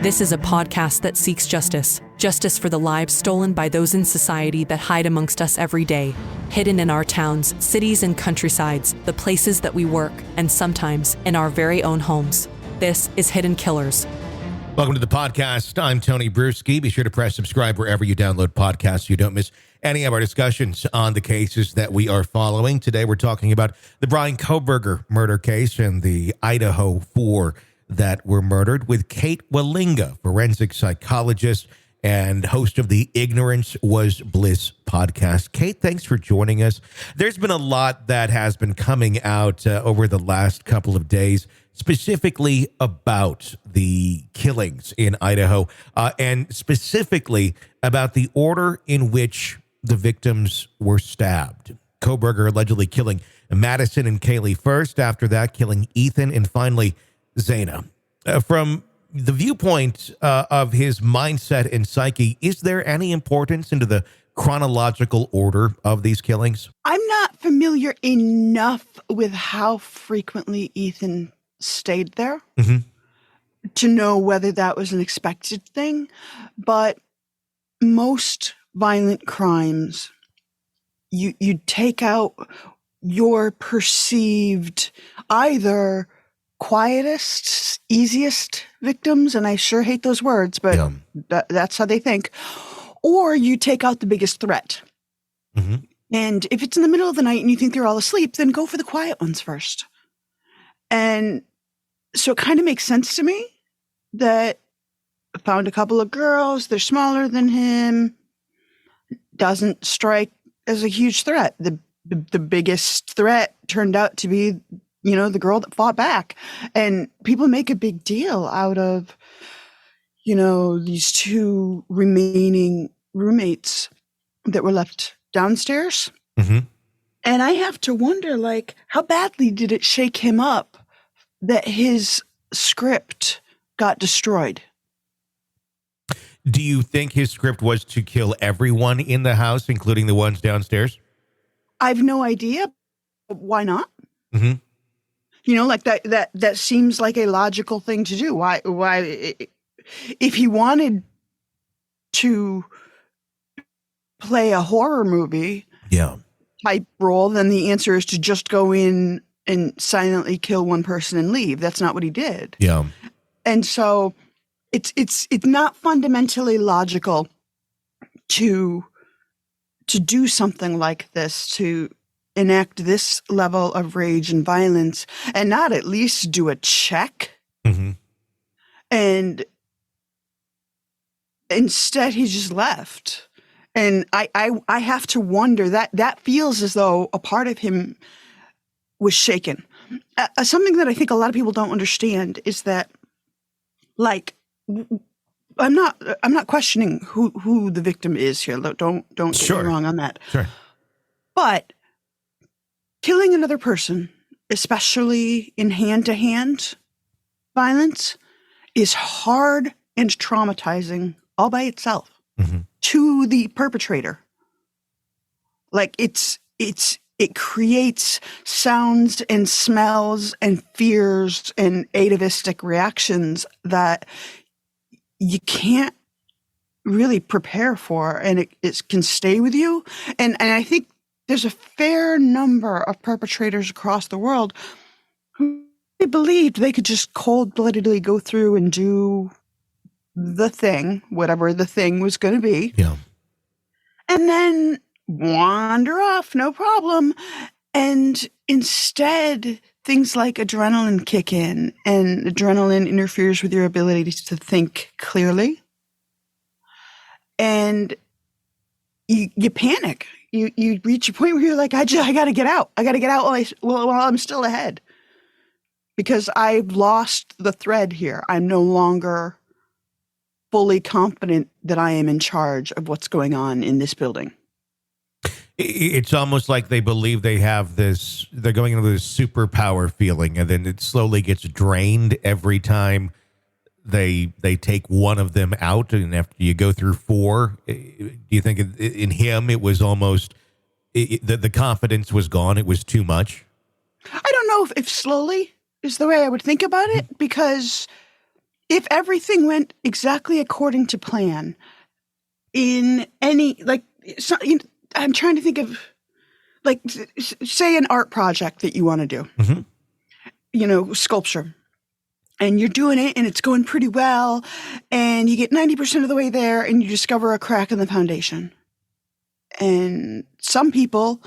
This is a podcast that seeks justice. Justice for the lives stolen by those in society that hide amongst us every day. Hidden in our towns, cities, and countrysides, the places that we work, and sometimes in our very own homes. This is Hidden Killers. Welcome to the podcast. I'm Tony Brewski. Be sure to press subscribe wherever you download podcasts so you don't miss any of our discussions on the cases that we are following. Today we're talking about the Bryan Kohberger murder case and the Idaho 4 that were murdered with Kate Wallinga, forensic psychologist and host of the Ignorance Was Bliss podcast. Kate, thanks for joining us. There's been a lot that has been coming out over the last couple of days, specifically about the killings in Idaho, and specifically about the order in which the victims were stabbed. Kohberger allegedly killing Madison and Kaylee first, after that killing Ethan, and finally Zaina. From the viewpoint of his mindset and psyche, is there any importance into the chronological order of these killings? I'm not familiar enough with how frequently Ethan stayed there to know whether that was an expected thing, but most violent crimes, you take out your perceived either quietest, easiest victims, and I sure hate those words, but that's how they think, or you take out the biggest threat. And if it's in the middle of the night and you think they're all asleep, then go for the quiet ones first. And so it kind of makes sense to me that I found a couple of girls, they're smaller than him, doesn't strike as a huge threat. The biggest threat turned out to be, the girl that fought back. And people make a big deal out of, these two remaining roommates that were left downstairs. And I have to wonder, how badly did it shake him up that his script got destroyed? Do you think his script was to kill everyone in the house, including the ones downstairs? I've no idea. Why not? That seems like a logical thing to do. Why, if he wanted to play a horror movie type role, then the answer is to just go in and silently kill one person and leave. That's not what he did. And so it's not fundamentally logical to do something like this, to enact this level of rage and violence and not at least do a check. And instead he just left. And I have to wonder, that feels as though a part of him was shaken. Something that I think a lot of people don't understand is that, I'm not questioning who the victim is here. Don't get me wrong on that. But killing another person, especially in hand-to-hand violence, is hard and traumatizing all by itself to the perpetrator. It creates sounds and smells and fears and atavistic reactions that you can't really prepare for, and it can stay with you. And I think there's a fair number of perpetrators across the world who believed they could just cold-bloodedly go through and do the thing, whatever the thing was going to be, and then wander off, no problem. And instead, things like adrenaline kick in, and adrenaline interferes with your ability to think clearly. And you panic. You reach a point where you're like, I got to get out. I got to get out while I'm still ahead. Because I've lost the thread here. I'm no longer fully confident that I am in charge of what's going on in this building. It's almost like they believe they have this, they're going into this superpower feeling, and then it slowly gets drained every time they take one of them out. And after you go through 4, do you think in him it was almost, the confidence was gone? It was too much? I don't know if slowly is the way I would think about it, because if everything went exactly according to plan in any, like, I'm trying to think of, like, say an art project that you want to do, sculpture, and you're doing it and it's going pretty well, and you get 90% of the way there and you discover a crack in the foundation. And some people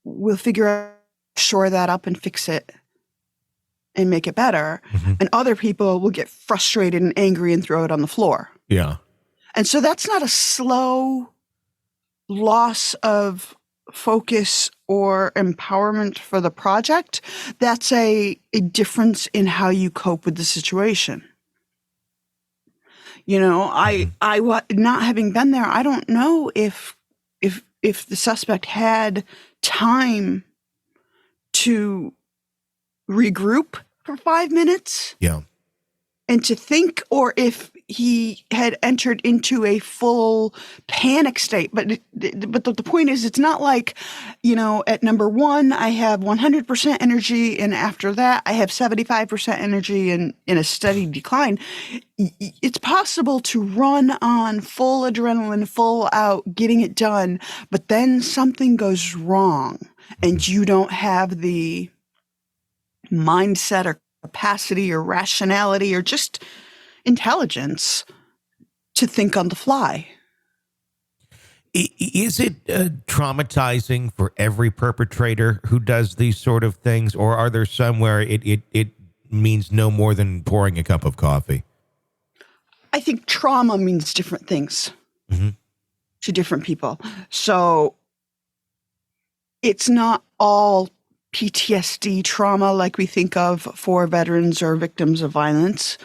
will figure out, shore that up and fix it and make it better. And other people will get frustrated and angry and throw it on the floor. Yeah. And so that's not a slow loss of focus or empowerment for the project. That's a difference in how you cope with the situation. I not having been there, I don't know if the suspect had time to regroup for 5 minutes. Yeah. And to think, or if he had entered into a full panic state. But the point is, it's not like, at number 1, I have 100% energy, and after that, I have 75% energy and in a steady decline. It's possible to run on full adrenaline, full out, getting it done, but then something goes wrong, and you don't have the mindset or capacity or rationality or just intelligence to think on the fly. Is it traumatizing for every perpetrator who does these sort of things, or are there some where it means no more than pouring a cup of coffee? I think trauma means different things to different people. So it's not all PTSD trauma like we think of for veterans or victims of violence,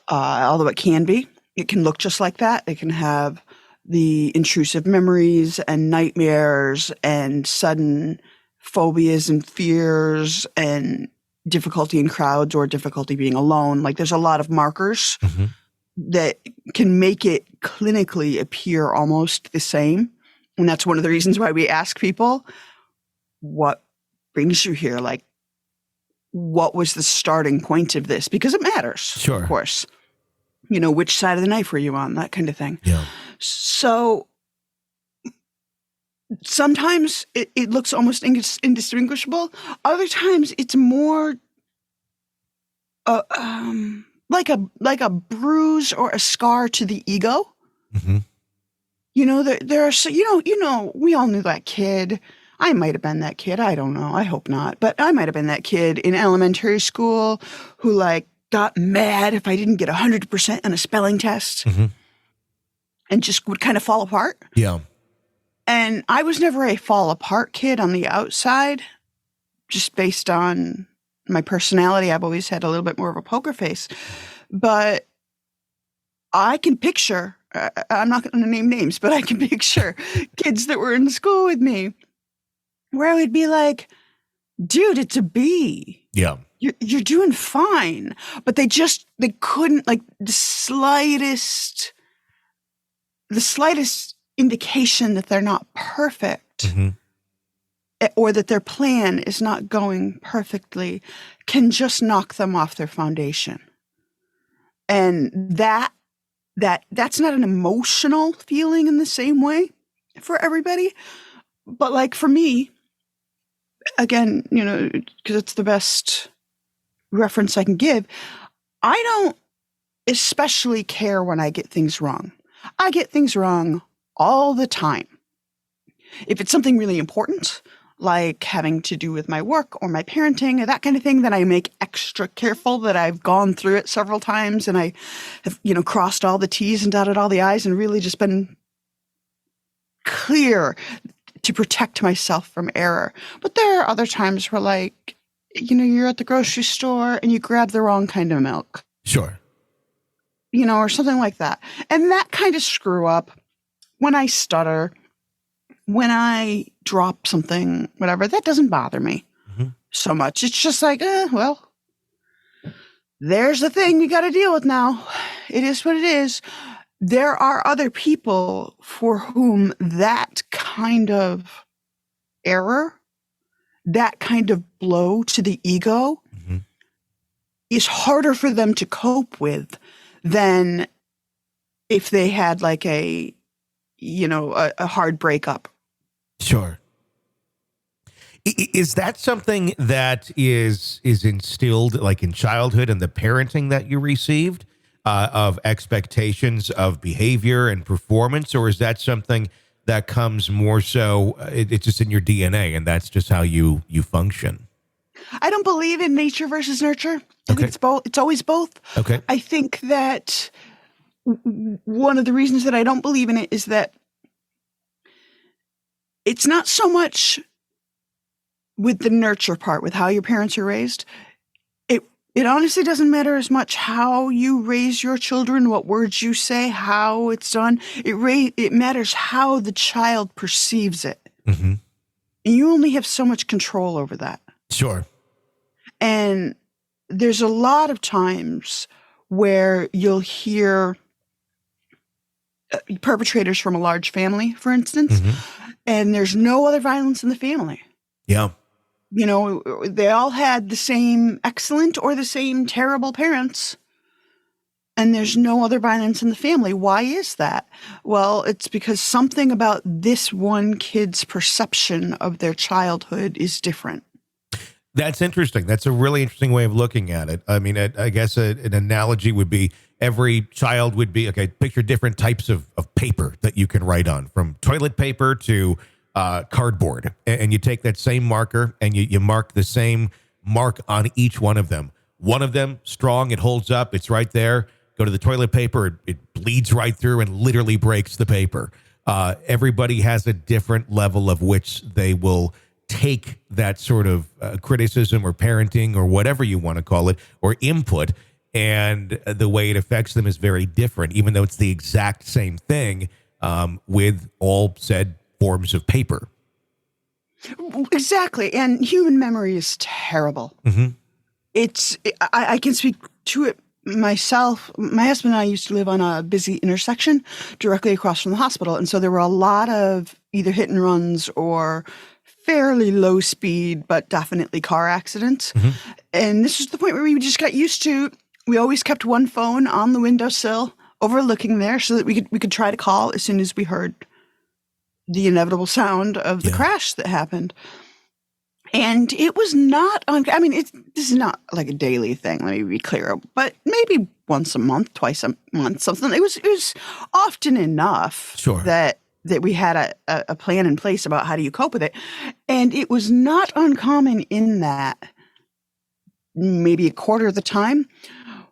although it can be. It can look just like that. It can have the intrusive memories and nightmares and sudden phobias and fears and difficulty in crowds or difficulty being alone. Like, there's a lot of markers that can make it clinically appear almost the same. And that's one of the reasons why we ask people, what brings you here? Like, what was the starting point of this? Because it matters, sure, of course. Which side of the knife were you on? That kind of thing. Yeah. So sometimes it looks almost indistinguishable. Other times it's more like a bruise or a scar to the ego. There are we all knew that kid. I might have been that kid. I don't know. I hope not. But I might have been that kid in elementary school who got mad if I didn't get 100% on a spelling test and just would kind of fall apart. Yeah. And I was never a fall apart kid on the outside, just based on my personality. I've always had a little bit more of a poker face. But I can picture, I'm not going to name names, but I can picture kids that were in school with me where I would be like, dude, it's a B. Yeah. You're doing fine. But they couldn't, the slightest indication that they're not perfect or that their plan is not going perfectly can just knock them off their foundation. And that's not an emotional feeling in the same way for everybody. But for me, again, because it's the best reference I can give, I don't especially care when I get things wrong. I get things wrong all the time. If it's something really important, like having to do with my work or my parenting or that kind of thing, then I make extra careful that I've gone through it several times and I have, crossed all the T's and dotted all the I's and really just been clear to protect myself from error. But there are other times where you're at the grocery store and you grab the wrong kind of milk. Sure. Or something like that. And that kind of screw up, when I stutter, when I drop something, whatever, that doesn't bother me so much. It's just there's the thing you got to deal with now. It is what it is. There are other people for whom that kind of error, that kind of blow to the ego is harder for them to cope with than if they had like a hard breakup. Sure. Is that something that is instilled like in childhood and the parenting that you received of expectations of behavior and performance, or is that something that comes more so it's just in your DNA and that's just how you function? I don't believe in nature versus nurture. I think it's both. It's always both. Okay. I think that one of the reasons that I don't believe in it is that it's not so much with the nurture part, with how your parents are raised. It honestly doesn't matter as much how you raise your children, what words you say, how it's done. It matters how the child perceives it. Mm-hmm. And you only have so much control over that. Sure. And there's a lot of times where you'll hear perpetrators from a large family, for instance, and there's no other violence in the family. Yeah. They all had the same excellent or the same terrible parents, and there's no other violence in the family. Why is that? Well, it's because something about this one kid's perception of their childhood is different. That's interesting. That's a really interesting way of looking at it. I mean, I guess an analogy would be every child would be, okay, picture different types of paper that you can write on, from toilet paper to cardboard. And you take that same marker and you mark the same mark on each one of them. One of them, strong, it holds up, it's right there. Go to the toilet paper, it bleeds right through and literally breaks the paper. Everybody has a different level of which they will take that sort of criticism or parenting or whatever you want to call it, or input, and the way it affects them is very different, even though it's the exact same thing with all said forms of paper. Exactly. And human memory is terrible. Mm-hmm. I can speak to it myself. My husband and I used to live on a busy intersection directly across from the hospital. And so there were a lot of either hit and runs or fairly low speed, but definitely car accidents. Mm-hmm. And this is the point where we just got used to, we always kept one phone on the windowsill overlooking there so that we could try to call as soon as we heard the inevitable sound of the crash that happened. And it was not this is not like a daily thing, let me be clear, but maybe once a month, twice a month, something. It was often enough that we had a plan in place about how do you cope with it. And it was not uncommon in that maybe a quarter of the time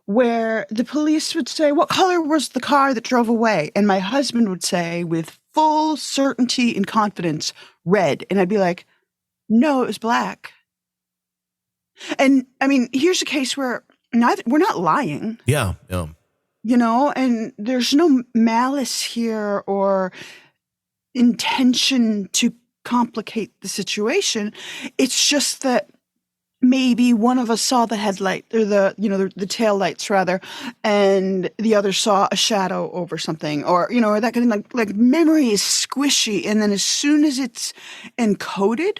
where the police would say, what color was the car that drove away? And my husband would say with full certainty and confidence, red. And I'd be like, no, it was black. And I mean, here's a case where we're not lying. Yeah. And there's no malice here or intention to complicate the situation. It's just that maybe one of us saw the headlight or the tail lights rather, and the other saw a shadow over something, or or that kind of like memory is squishy, and then as soon as it's encoded,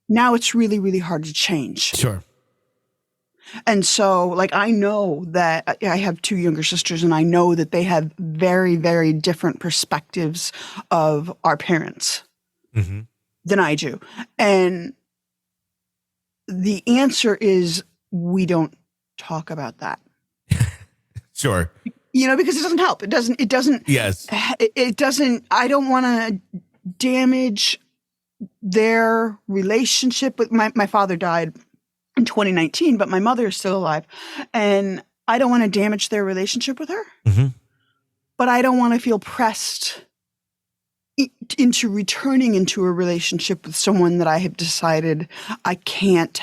now it's really, really hard to change. Sure. And so, like, I know that I have two younger sisters, and I know that they have very, very different perspectives of our parents than I do. And the answer is we don't talk about that. Sure. Because it doesn't help. It doesn't. Yes. It doesn't. I don't want to damage their relationship with my father died in 2019, but my mother is still alive, and I don't want to damage their relationship with her. But I don't want to feel pressed into returning into a relationship with someone that I have decided I can't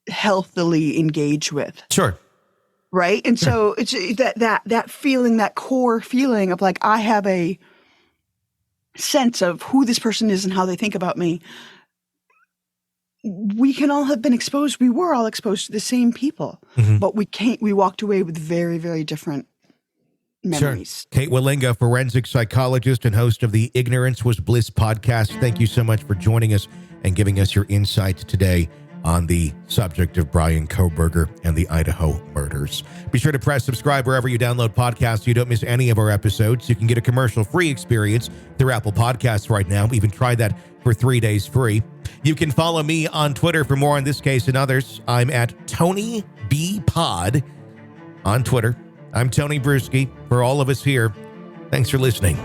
healthily engage with. Sure. Right. And so it's that feeling, that core feeling of like, I have a sense of who this person is and how they think about me. We can all have been exposed. We were all exposed to the same people, but we walked away with very, very different memories. Sure. Kate Wallinga, forensic psychologist and host of the Ignorance Was Bliss podcast. Thank you so much for joining us and giving us your insights today on the subject of Bryan Kohberger and the Idaho murders. Be sure to press subscribe wherever you download podcasts so you don't miss any of our episodes. You can get a commercial-free experience through Apple Podcasts right now. Even try that for 3 days free. You can follow me on Twitter for more on this case and others. I'm at Tony B Pod on Twitter. I'm Tony Bruschi. For all of us here, thanks for listening.